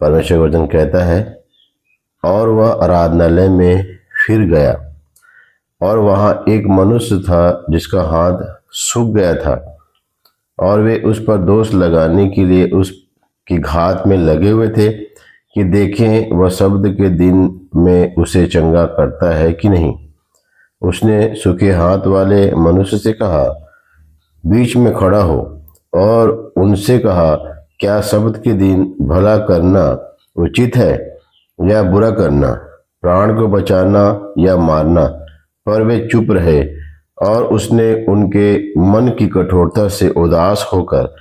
परमेश्वर का वचन कहता है, और वह आराधनालय में फिर गया और वहां एक मनुष्य था जिसका हाथ सूख गया था, और वे उस पर दोष लगाने के लिए उसकी घात में लगे हुए थे कि देखें वह शब्द के दिन में उसे चंगा करता है कि नहीं। उसने सूखे हाथ वाले मनुष्य से कहा, बीच में खड़ा हो, और उनसे कहा, क्या शब्द के दिन भला करना उचित है या बुरा करना, प्राण को बचाना या मारना? पर वे चुप रहे। और उसने उनके मन की कठोरता से उदास होकर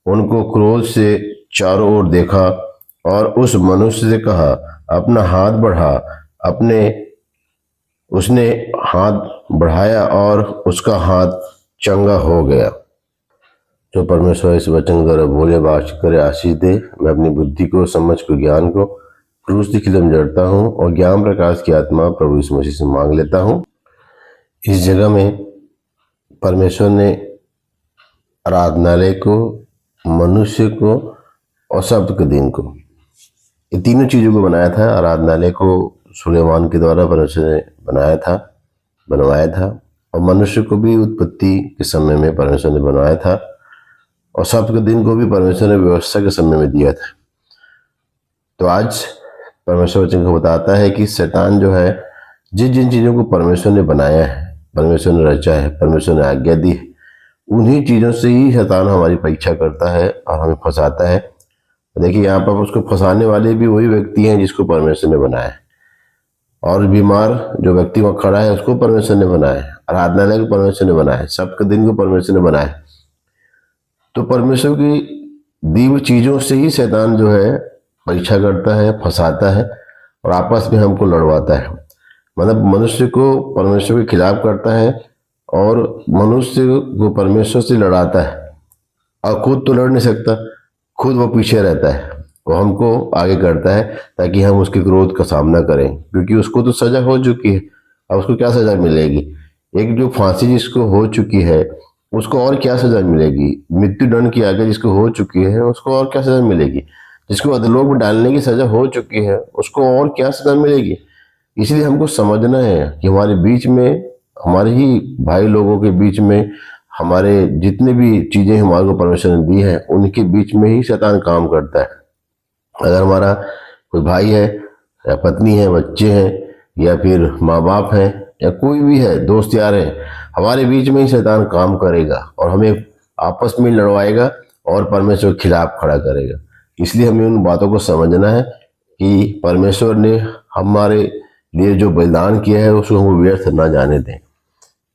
उनको क्रोध से चारों ओर देखा और उस मनुष्य से कहा, अपना हाथ बढ़ा। उसने हाथ बढ़ाया और उसका हाथ चंगा हो गया। जो परमेश्वर इस वचन द्वारा बोले बात करे, आशीष दे। मैं अपनी बुद्धि को, समझ को, ज्ञान को क्रूस की खिदमत जड़ता हूँ और ज्ञान प्रकाश की आत्मा प्रभु यीशु मसीह से मांग लेता हूँ। इस जगह में परमेश्वर ने आराधनालय को, मनुष्य को और शब्द के दिन को, ये तीनों चीज़ों को बनाया था। आराधनालय को सुलेमान के द्वारा परमेश्वर ने बनवाया था, और मनुष्य को भी उत्पत्ति के समय में परमेश्वर ने बनवाया था, और शब्द के दिन को भी परमेश्वर ने व्यवस्था के समय में दिया था। तो आज परमेश्वर वचन को बताता है कि शैतान जो है, जिन चीज़ों को परमेश्वर ने बनाया है, परमेश्वर ने रचा है, परमेश्वर ने आज्ञा दी है, उन्हीं चीज़ों से ही शैतान हमारी परीक्षा करता है और हमें फंसाता है। देखिए, यहाँ पर उसको फंसाने वाले भी वही व्यक्ति हैं जिसको परमेश्वर ने बनाया है, और बीमार जो व्यक्ति वहाँ खड़ा है उसको परमेश्वर ने बनाया है, आराधनालय को परमेश्वर ने बनाया है, सबके दिन को परमेश्वर ने बनाया है। तो परमेश्वर की दी हुई चीज़ों से ही शैतान जो है परीक्षा करता है, फंसाता है और आपस में हमको लड़वाता है। मतलब मनुष्य को परमेश्वर के खिलाफ करता है और मनुष्य को परमेश्वर से लड़ाता है, और खुद तो लड़ नहीं सकता, खुद वो पीछे रहता है, वो हमको आगे करता है ताकि हम उसके क्रोध का सामना करें, क्योंकि उसको तो सजा हो चुकी है। अब उसको क्या सजा मिलेगी? एक जो फांसी जिसको हो चुकी है उसको और क्या सजा मिलेगी? मृत्यु दंड की आगे जिसको हो चुकी है उसको और क्या सजा मिलेगी? जिसको अधोलोक में डालने की सजा हो चुकी है उसको और क्या सजा मिलेगी? इसलिए हमको समझना है कि हमारे बीच में, हमारे ही भाई लोगों के बीच में, हमारे जितने भी चीज़ें हमारे को परमेश्वर ने दी है उनके बीच में ही शैतान काम करता है। अगर हमारा कोई भाई है या पत्नी है, बच्चे हैं या फिर माँ बाप हैं या कोई भी है, दोस्त यार है, हमारे बीच में ही शैतान काम करेगा और हमें आपस में लड़वाएगा और परमेश्वर के खिलाफ खड़ा करेगा। इसलिए हमें उन बातों को समझना है कि परमेश्वर ने हमारे लिए जो बलिदान किया है उसको हम व्यर्थ ना जाने दें।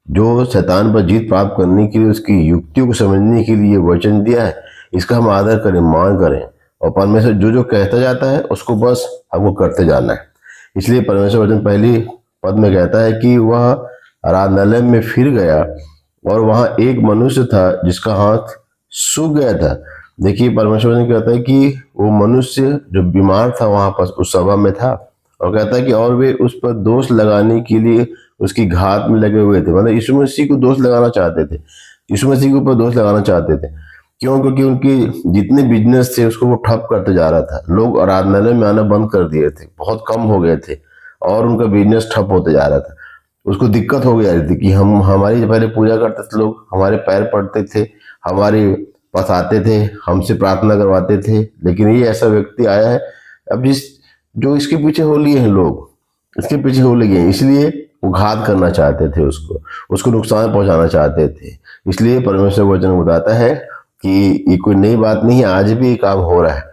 जो शैतान पर जीत प्राप्त करने के लिए उसकी युक्तियों को समझने के लिए वचन दिया है, इसका हम आदर करें, मान करें, और परमेश्वर जो जो कहता जाता है उसको बस हमको करते जाना है। इसलिए परमेश्वर वचन पहली पद में कहता है कि वह आराधनालय में फिर गया और वहां एक मनुष्य था जिसका हाथ सूख गया था। देखिए, परमेश्वर ने कहता है कि वो मनुष्य जो बीमार था वहां पर उस सभा में था, और कहता है कि और वे उस पर दोष लगाने के लिए उसकी घात में लगे हुए थे। मतलब यीशु मसीह को दोष लगाना चाहते थे, यीशु मसीह के ऊपर दोष लगाना चाहते थे। क्यों? क्योंकि उनके जितने बिजनेस थे उसको वो ठप करते जा रहा था। लोग आराधनालय में आना बंद कर दिए थे, बहुत कम हो गए थे, और उनका बिजनेस ठप होते जा रहा था। उसको दिक्कत हो गई थी कि हमारी पहले पूजा करते थे, लोग हमारे पैर पड़ते थे, हमारे पास आते थे, हमसे प्रार्थना करवाते थे, लेकिन ये ऐसा व्यक्ति आया है अब जो इसके पीछे हो लिए हैं, लोग इसके पीछे हो लगे हैं, इसलिए वो घात करना चाहते थे, उसको नुकसान पहुंचाना चाहते थे। इसलिए परमेश्वर वचन बताता है कि ये कोई नई बात नहीं है, आज भी ये काम हो रहा है।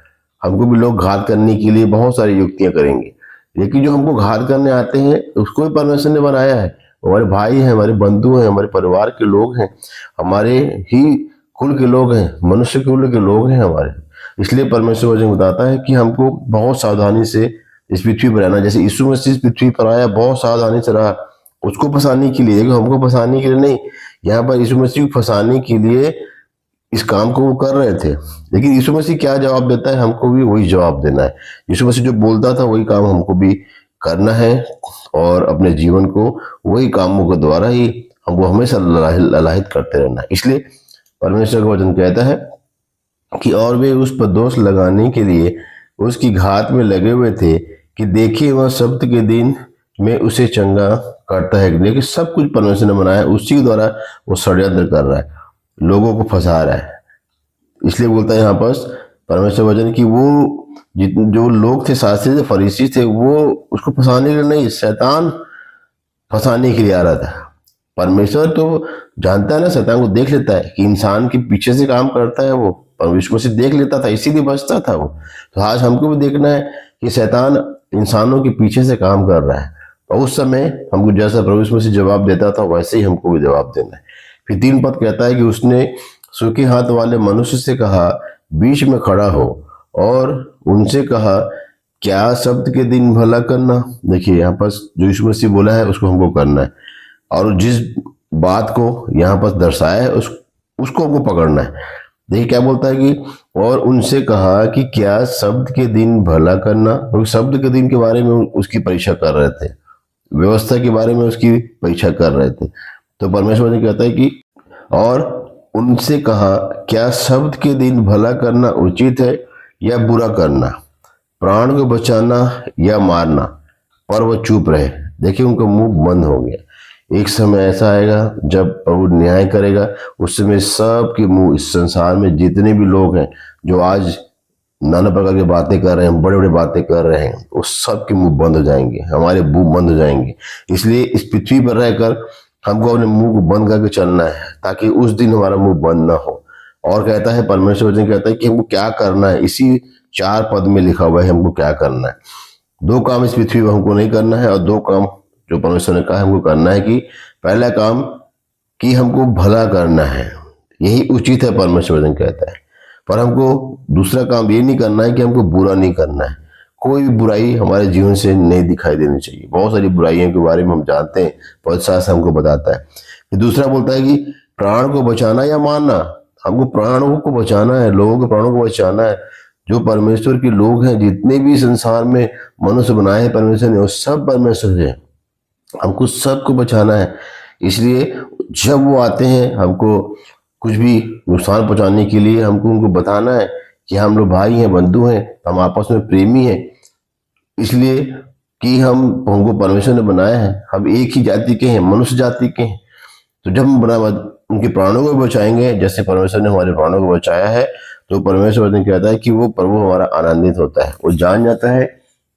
हमको भी लोग घात करने के लिए बहुत सारी युक्तियां करेंगे, लेकिन जो हमको घात करने आते हैं उसको भी परमेश्वर ने बनाया है। हमारे भाई हैं, हमारे बंधु हैं, हमारे परिवार के लोग हैं, हमारे ही कुल के लोग हैं, मनुष्य कुल के लोग हैं हमारे। इसलिए परमेश्वर वचन बताता है कि हमको बहुत सावधानी से इस पृथ्वी पर रहना। जैसे यीशु मसीह इस पृथ्वी पर आया, बहुत सावधानी से रहा, उसको फंसाने के लिए, हमको फंसाने के लिए नहीं। यहाँ पर यीशु मसीह को फंसाने के लिए इस काम को वो कर रहे थे, लेकिन यीशु मसीह क्या जवाब देता है, हमको भी वही जवाब देना है। यीशु मसीह जो बोलता था वही काम हमको भी करना है, और अपने जीवन को वही कामों के द्वारा ही हमको हमेशा ललाहित करते रहना है। इसलिए परमेश्वर का वचन कहता है कि और वे उस पर दोष लगाने के लिए उसकी घात में लगे हुए थे कि देखिए वह सब्त के दिन में उसे चंगा करता है। लेकिन सब कुछ परमेश्वर ने बनाया, उसी के द्वारा वो षड्यंत्र कर रहा है, लोगों को फंसा रहा है। इसलिए बोलता है यहाँ पर परमेश्वर वचन कि वो जो लोग थे, शास्त्री थे, फरीसी थे, वो उसको फंसाने के लिए नहीं, शैतान फंसाने के लिए आ रहा था। परमेश्वर तो जानता है ना, शैतान को देख लेता है कि इंसान के पीछे से काम करता है वो, परमेश्वर से देख लेता था, इसीलिए बचता था वो। तो आज हमको भी देखना है कि शैतान इंसानों के पीछे से काम कर रहा है, और उस समय हमको जैसा परमेश्वर से जवाब देता था वैसे ही हमको भी जवाब देना है। फिर 3 पद कहता है कि उसने सूखे हाथ वाले मनुष्य से कहा, बीच में खड़ा हो और उनसे कहा, क्या शब्द के दिन भला करना। देखिए यहाँ पर जो यीशु मसीह बोला है उसको हमको करना है, और जिस बात को यहाँ पर दर्शाया है उसको हमको पकड़ना है। देखिए क्या बोलता है कि और उनसे कहा कि क्या शब्द के दिन भला करना। तो शब्द के दिन के बारे में उसकी परीक्षा कर रहे थे, व्यवस्था के बारे में उसकी परीक्षा कर रहे थे। तो परमेश्वर ने कहता है कि और उनसे कहा, क्या शब्द के दिन भला करना उचित है या बुरा करना, प्राण को बचाना या मारना। पर वो चुप रहे। देखिए उनका मुंह बंद हो गया। एक समय ऐसा आएगा जब प्रभु न्याय करेगा, उस समय सबके मुंह, इस संसार में जितने भी लोग हैं जो आज नाना प्रकार की बातें कर रहे हैं, बड़े बड़े बातें कर रहे हैं, वो सबके मुंह बंद हो जाएंगे, हमारे मुंह बंद हो जाएंगे। इसलिए इस पृथ्वी पर रहकर हमको अपने मुंह को बंद करके चलना है, ताकि उस दिन हमारा मुंह बंद ना हो। और कहता है परमेश्वर वचन कहता है कि हमको क्या करना है, इसी 4 पद में लिखा हुआ है हमको क्या करना है। 2 काम इस पृथ्वी पर हमको नहीं करना है, और 2 काम जो परमेश्वर ने कहा हमको करना है। कि पहला काम कि हमको भला करना है, यही उचित है परमेश्वर वचन कहता है। पर हमको दूसरा काम ये नहीं करना है कि हमको बुरा नहीं करना है। कोई भी बुराई हमारे जीवन से नहीं दिखाई देनी चाहिए। बहुत सारी बुराइयों के बारे में हम जानते हैं, बहुत शास्त्र हमको बताता है। फिर दूसरा बोलता है कि प्राण को बचाना या मारना। हमको प्राणों को बचाना है, लोगों के प्राणों को बचाना है। जो परमेश्वर के लोग हैं, जितने भी संसार में मनुष्य बनाए हैं परमेश्वर ने, वो सब परमेश्वर है, हमको सबको बचाना है। इसलिए जब वो आते हैं हमको कुछ भी नुकसान पहुंचाने के लिए, हमको उनको बताना है कि हम लोग भाई हैं, बंधु हैं, हम आपस में प्रेमी हैं। इसलिए कि हमको परमेश्वर ने बनाया है, हम एक ही जाति के हैं, मनुष्य जाति के हैं। तो जब हम उनके प्राणों को बचाएंगे, जैसे परमेश्वर ने हमारे प्राणों को बचाया है, तो परमेश्वर ने कहता है कि वो प्रभु हमारा आनंदित होता है। वो जान जाता है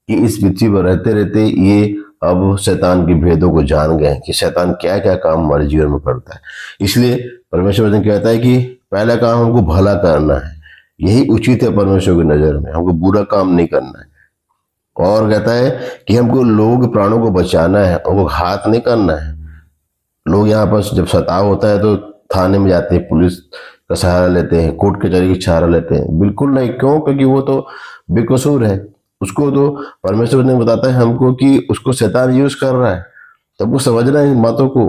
कि इस पृथ्वी पर रहते रहते ये अब शैतान के भेदों को जान गए कि शैतान क्या क्या काम हमारे जीवन में करता है। इसलिए परमेश्वर ने कहता है कि पहला काम हमको भला करना है, यही उचित है परमेश्वर की नजर में, हमको बुरा काम नहीं करना है। और कहता है कि हमको लोग प्राणों को बचाना है, उनको घात नहीं करना है। लोग यहाँ पर जब सताव होता है तो थाने में जाते हैं, पुलिस का सहारा लेते हैं, कोर्ट कचहरी का सहारा लेते हैं। बिल्कुल नहीं। क्यों? क्योंकि वो तो बेकसूर है। उसको तो परमेश्वर ने बताता है हमको कि उसको शैतान यूज कर रहा है। तब वो समझना है इन बातों को,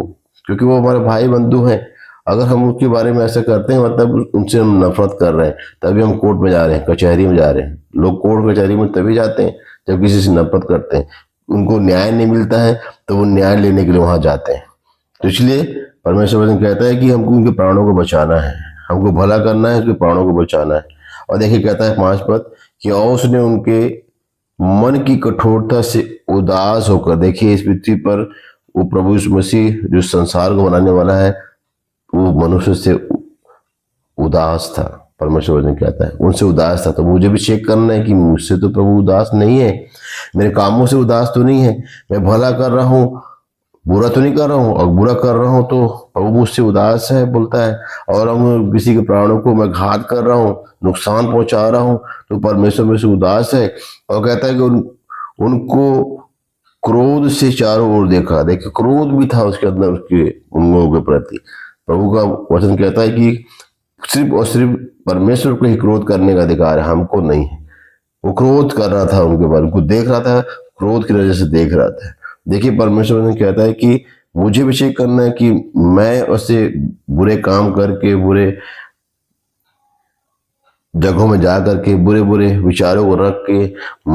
क्योंकि वो हमारे भाई बंधु हैं। अगर हम उसके बारे में ऐसा करते हैं, मतलब उनसे हम नफरत कर रहे हैं, तभी हम कोर्ट में जा रहे हैं, कचहरी में जा रहे हैं। लोग कोर्ट कचहरी में तभी जाते हैं जब किसी से नफरत करते हैं, उनको न्याय नहीं मिलता है, तो वो न्याय लेने के लिए वहां जाते हैं। तो इसलिए परमेश्वर वचन कहता है कि हमको उनके प्राणों को बचाना है, हमको भला करना है, उसके प्राणों को बचाना है। और देखिए कहता है 5 पद कि और उसने उनके मन की कठोरता से उदास होकर, देखिए इस पृथ्वी पर वो प्रभु यीशु मसीह जो संसार को बनाने वाला है, वो मनुष्य से उदास था। परमेश्वर वचन कहता है उनसे उदास था। तो मुझे भी चेक करना है कि मुझसे तो प्रभु उदास नहीं है, मेरे कामों से उदास तो नहीं है, मैं भला कर रहा हूँ, बुरा तो नहीं कर रहा हूँ। और बुरा कर रहा हूँ तो प्रभु मुझसे उदास है बोलता है। और हम किसी के प्राणों को मैं घात कर रहा हूँ, नुकसान पहुंचा रहा हूँ, तो परमेश्वर मुझसे उदास है। और कहता है कि उनको क्रोध से चारों ओर देखा। देखिए क्रोध भी था उसके अंदर, उसके उन लोगों के प्रति। प्रभु का वचन कहता है कि सिर्फ और सिर्फ परमेश्वर को ही क्रोध करने का अधिकार है, हमको नहीं है। वो क्रोध कर रहा था उनके बारे में, उनको देख रहा था, क्रोध की नजर से देख रहा था। देखिए परमेश्वर ने कहता है कि मुझे भी चेक करना है कि मैं उससे बुरे काम करके, बुरे जगहों में जा करके, बुरे बुरे विचारों को रख के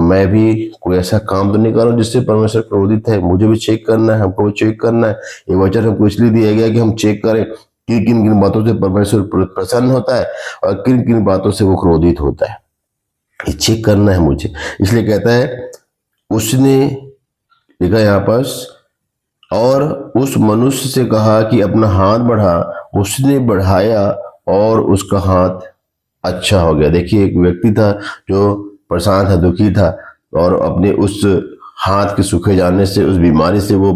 मैं भी कोई ऐसा काम तो नहीं कर रहा हूँ जिससे परमेश्वर क्रोधित है। मुझे भी चेक करना है, हमको भी चेक करना है। ये वचन हमको इसलिए दिया गया कि हम चेक करें कि किन किन बातों से परमेश्वर प्रसन्न होता है और किन किन बातों से वो क्रोधित होता है। ये चेक करना है मुझे। इसलिए कहता है उसने, लिखा यहाँ पर, और उस मनुष्य से कहा कि अपना हाथ बढ़ा। उसने बढ़ाया और उसका हाथ अच्छा हो गया। देखिए, एक व्यक्ति था जो परेशान था, दुखी था, और अपने उस हाथ के सूखे जाने से, उस बीमारी से वो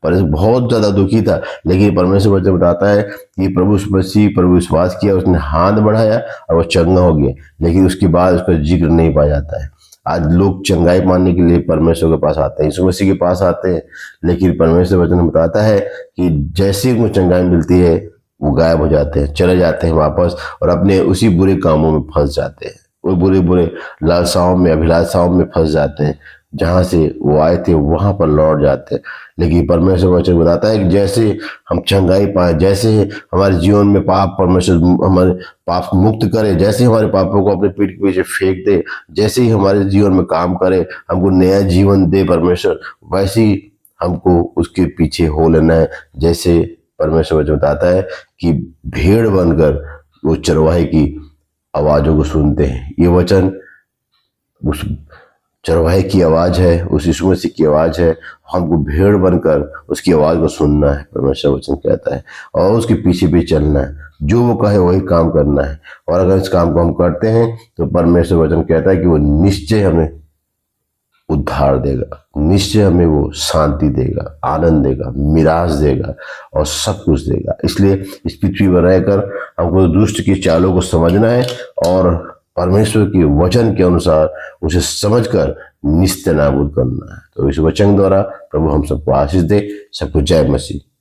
बहुत ज्यादा दुखी था। लेकिन परमेश्वर वचन बताता है कि प्रभु मसीह प्रभु विश्वास किया, उसने हाथ बढ़ाया और वो चंगा हो गया। लेकिन उसके बाद उसका जिक्र नहीं पाया जाता है। आज लोग चंगाई पाने के लिए परमेश्वर के पास आते हैं, यीशु मसीह के पास आते हैं, लेकिन परमेश्वर वचन बताता है कि जैसे ही उनको चंगाई मिलती है वो गायब हो जाते हैं, चले जाते हैं वापस, और अपने उसी बुरे कामों में फंस जाते हैं। वो बुरे बुरे लालसाओं में, अभिलाषाओं में फंस जाते हैं, जहां से वो आए थे वहां पर लौट जाते हैं। लेकिन परमेश्वर वचन बताता है कि जैसे हम चंगाई पाए, जैसे हमारे जीवन में पाप, परमेश्वर हमारे पाप मुक्त करे, जैसे हमारे पापों को अपने पीठ के पीछे फेंक दे, जैसे ही हमारे जीवन में काम करे, हमको नया जीवन दे परमेश्वर, वैसे ही हमको उसके पीछे हो लेना है। जैसे परमेश्वर वचन बताता है कि भेड़ बनकर वो चरवाहे की आवाजों को सुनते हैं। ये वचन उस चरवाहे की आवाज है, उस यीशु मसीह की आवाज है। हमको भेड़ बनकर उसकी आवाज को सुनना है, परमेश्वर वचन कहता है, और उसके पीछे भी चलना है। जो वो कहे वही काम करना है। और अगर इस काम को हम करते हैं तो परमेश्वर वचन कहता है कि वो निश्चय हमें उद्धार देगा, निश्चय हमें वो शांति देगा, आनंद देगा, मिराज देगा और सब कुछ देगा। इसलिए इस पृथ्वी पर रहकर हमको दुष्ट की चालों को समझना है और परमेश्वर के वचन के अनुसार उसे समझकर निस्ते नाबूद करना है। तो इस वचन द्वारा प्रभु हम सबको आशीष दे। सबको जय मसीह।